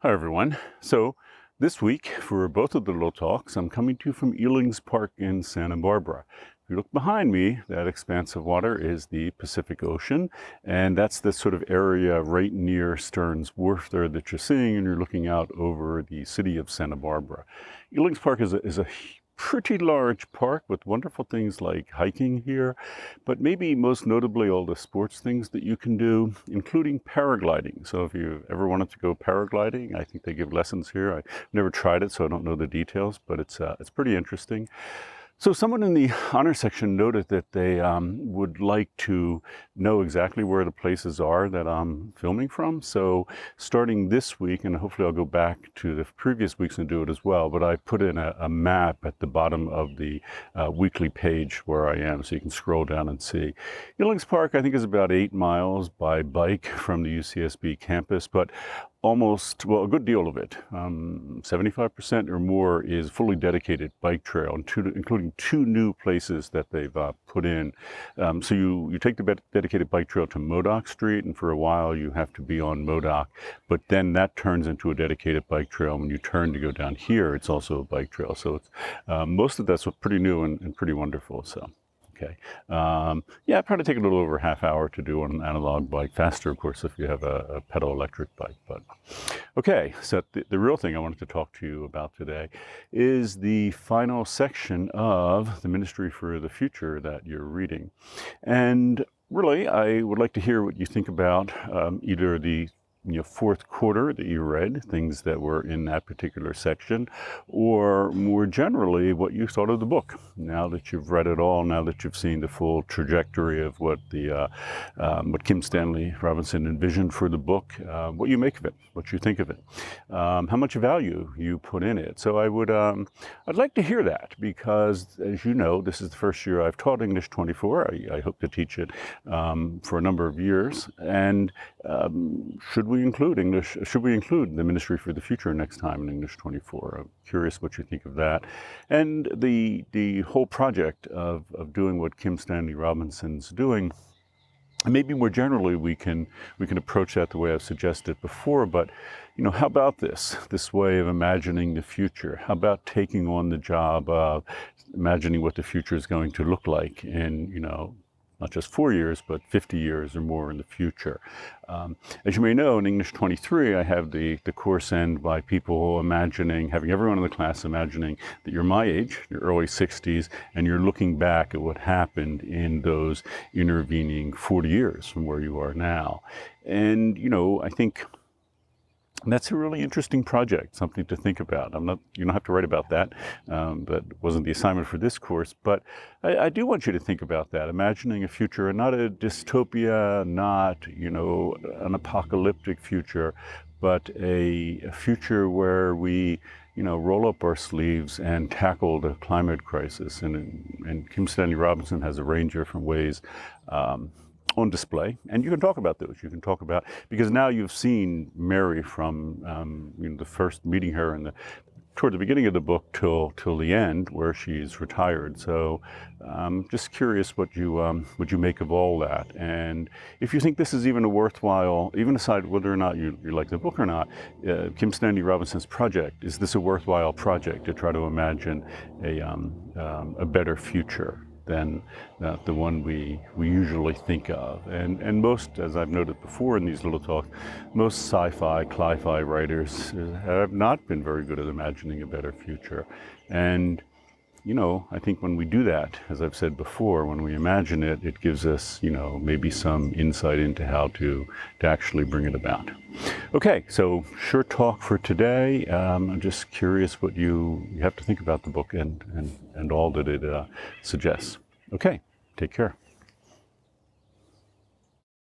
Hi, everyone. So this week, for both of the little talks, I'm coming to you from Ealing's Park in Santa Barbara. If you look behind me, that expanse of water is the Pacific Ocean, and that's the sort of area right near Stearns Wharf there that you're seeing, and you're looking out over the city of Santa Barbara. Ealing's Park is a pretty large park with wonderful things like hiking here, but maybe most notably all the sports things that you can do, including paragliding. So if you ever wanted to go paragliding, I think they give lessons here. I've never tried it, so I don't know the details, but it's pretty interesting. So someone in the honor section noted that they would like to know exactly where the places are that I'm filming from. So starting this week, and hopefully I'll go back to the previous weeks and do it as well, but I put in a map at the bottom of the weekly page where I am, so you can scroll down and see. Ealing's Park, I think, is about 8 miles by bike from the UCSB campus, but almost, well, a good deal of it, 75% or more, is fully dedicated bike trail, including 2 new places that they've put in. So you take the dedicated bike trail to Modoc Street, and for a while you have to be on Modoc, but then that turns into a dedicated bike trail. When you turn to go down here, it's also a bike trail. So it's, most of that's pretty new and pretty wonderful. So. Okay. Yeah, it'd probably take a little over a half hour to do on an analog bike. Faster, of course, if you have a pedal electric bike. But okay, so the real thing I wanted to talk to you about today is the final section of the Ministry for the Future that you're reading. And really, I would like to hear what you think about either the fourth quarter that you read, things that were in that particular section, or more generally, what you thought of the book. Now that you've read it all, now that you've seen the full trajectory of what what Kim Stanley Robinson envisioned for the book, what you make of it, what you think of it, how much value you put in it. So I'd like to hear that, because as you know, this is the first year I've taught English 24. I hope to teach it for a number of years, and should we include the Ministry for the Future next time in English 24? I'm curious what you think of that. And the whole project of doing what Kim Stanley Robinson's doing. And maybe more generally, we can approach that the way I've suggested before, but how about this way of imagining the future? How about taking on the job of imagining what the future is going to look like in, not just 4 years, but 50 years or more in the future. As you may know, in English 23, I have the course end by people having everyone in the class imagining that you're my age, your early 60s, and you're looking back at what happened in those intervening 40 years from where you are now. And, I think that's a really interesting project, something to think about. You don't have to write about that. That wasn't the assignment for this course, but I do want you to think about that, imagining a future, and not a dystopia, not, an apocalyptic future, but a future where we, roll up our sleeves and tackle the climate crisis. And Kim Stanley Robinson has a range of different ways on display, and you can talk about those. You can talk about, because now you've seen Mary from the first meeting her toward the beginning of the book till the end, where she's retired. So just curious what you make of all that, and if you think this is even a worthwhile, even aside whether or not you like the book or not, Kim Stanley Robinson's project, is this a worthwhile project to try to imagine a better future than the one we usually think of. And most, as I've noted before in these little talks, most sci-fi, cli-fi writers have not been very good at imagining a better future. And I think when we do that, as I've said before, when we imagine it, it gives us, maybe some insight into how to actually bring it about. Okay, so short talk for today. I'm just curious what you have to think about the book and all that it suggests. Okay, take care.